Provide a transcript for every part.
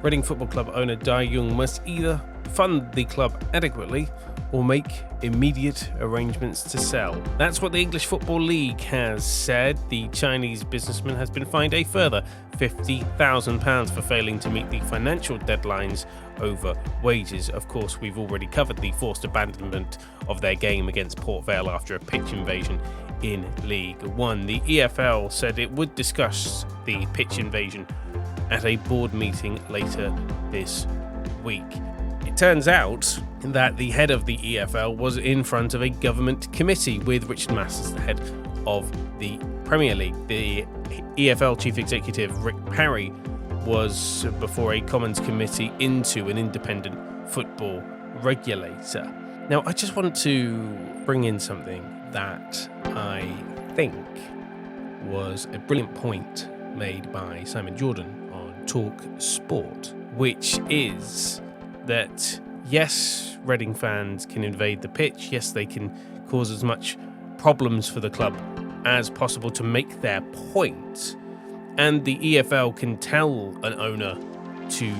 Reading Football Club owner Dai Jung must either fund the club adequately or make immediate arrangements to sell. That's what the English Football League has said. The Chinese businessman has been fined a further £50,000 for failing to meet the financial deadlines over wages. Of course, we've already covered the forced abandonment of their game against Port Vale after a pitch invasion in League One. The EFL said it would discuss the pitch invasion at a board meeting later this week. It turns out that the head of the EFL was in front of a government committee with Richard Masters, the head of the Premier League. The EFL chief executive, Rick Parry, was before a Commons committee into an independent football regulator. Now, I just want to bring in something that I think was a brilliant point made by Simon Jordan on Talk Sport, which is that yes, Reading fans can invade the pitch. Yes, they can cause as much problems for the club as possible to make their point. And the EFL can tell an owner to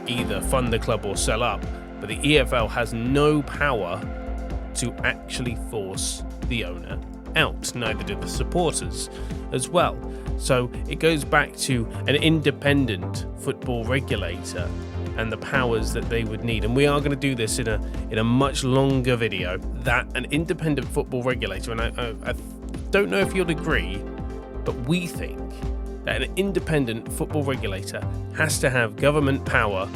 either fund the club or sell up, but the EFL has no power to actually force the owner out. Neither do the supporters as well. So it goes back to an independent football regulator and the powers that they would need. And we are going to do this in a much longer video, that an independent football regulator, and I don't know if you'll agree, but we think that an independent football regulator has to have government power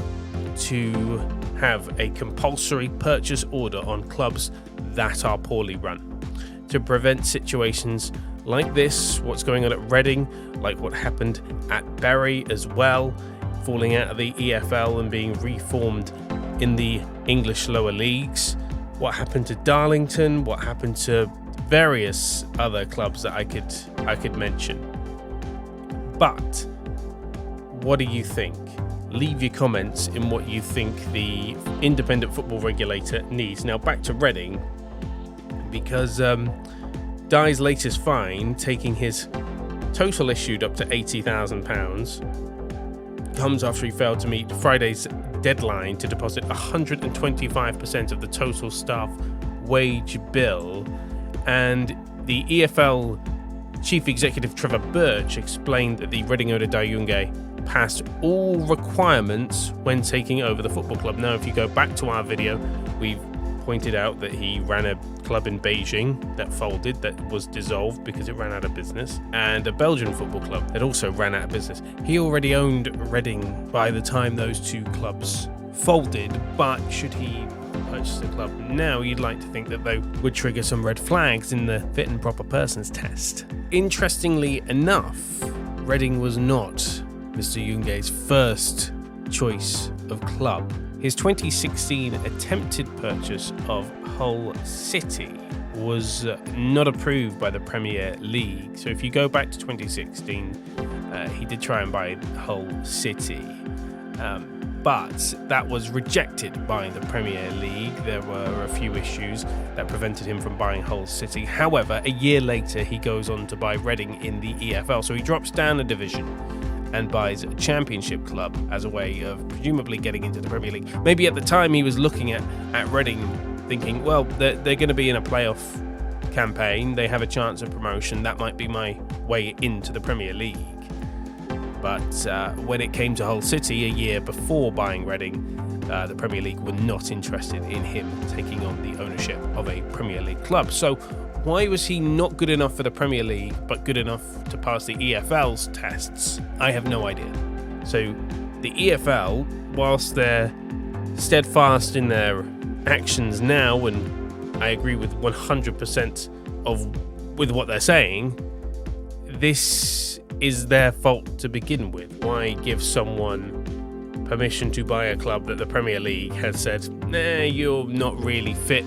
to have a compulsory purchase order on clubs that are poorly run, to prevent situations like this, what's going on at Reading, like what happened at Bury as well, falling out of the EFL and being reformed in the English lower leagues, what happened to Darlington, what happened to various other clubs that I could mention. But what do you think? Leave your comments in what you think the independent football regulator needs. Now back to Reading, because Dai's latest fine, taking his total issued up to £80,000, comes after he failed to meet Friday's deadline to deposit 125% of the total staff wage bill. And the EFL chief executive Trevor Birch explained that the Reading owner Dai Jung passed all requirements when taking over the football club. Now, if you go back to our video, we've pointed out that he ran a club in Beijing that folded, that was dissolved because it ran out of business, and a Belgian football club that also ran out of business. He already owned Reading by the time those two clubs folded, but should he purchase the club now, you'd like to think that they would trigger some red flags in the fit and proper persons test. Interestingly enough, Reading was not Mr. Jung's first choice of club. His 2016 attempted purchase of Hull City was not approved by the Premier League. So if you go back to 2016, he did try and buy Hull City, but that was rejected by the Premier League. There were a few issues that prevented him from buying Hull City. However, a year later, he goes on to buy Reading in the EFL. So he drops down a division and buys a championship club as a way of presumably getting into the Premier League. Maybe at the time he was looking at Reading thinking, well, they're going to be in a playoff campaign, they have a chance of promotion, that might be my way into the Premier League. But when it came to Hull City a year before buying Reading, the Premier League were not interested in him taking on the ownership of a Premier League club. So why was he not good enough for the Premier League, but good enough to pass the EFL's tests? I have no idea. So the EFL, whilst they're steadfast in their actions now, and I agree with 100% with what they're saying, this is their fault to begin with. Why give someone permission to buy a club that the Premier League has said, nah, you're not really fit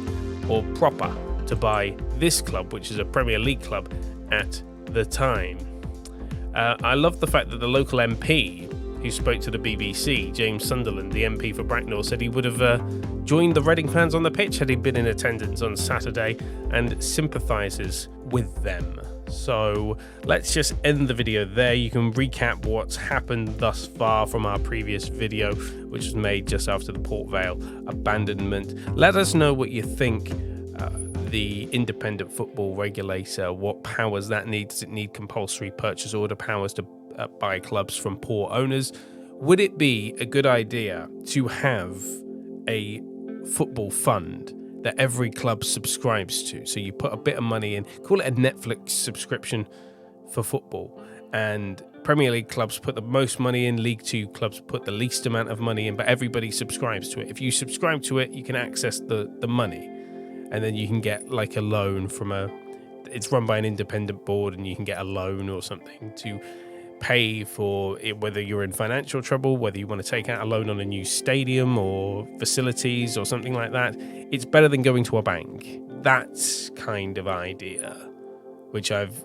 or proper to buy this club, which is a Premier League club at the time. I love the fact that the local MP who spoke to the BBC, James Sunderland, the MP for Bracknell, said he would have joined the Reading fans on the pitch had he been in attendance on Saturday and sympathises with them. So let's just end the video there. You can recap what's happened thus far from our previous video, which was made just after the Port Vale abandonment. Let us know what you think. The independent football regulator, what powers that needs. Does it need compulsory purchase order powers to buy clubs from poor owners? Would it be a good idea to have a football fund that every club subscribes to? So you put a bit of money in, call it a Netflix subscription for football, and Premier League clubs put the most money in, League 2 clubs put the least amount of money in, but everybody subscribes to it. If you subscribe to it, you can access the money, and then you can get like a loan from it's run by an independent board, and you can get a loan or something to pay for it, whether you're in financial trouble, whether you want to take out a loan on a new stadium or facilities or something like that. It's better than going to a bank. That's kind of idea, which I've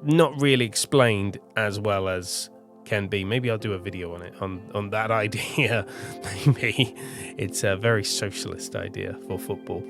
not really explained as well as can be. Maybe I'll do a video on it, on that idea. Maybe it's a very socialist idea for football.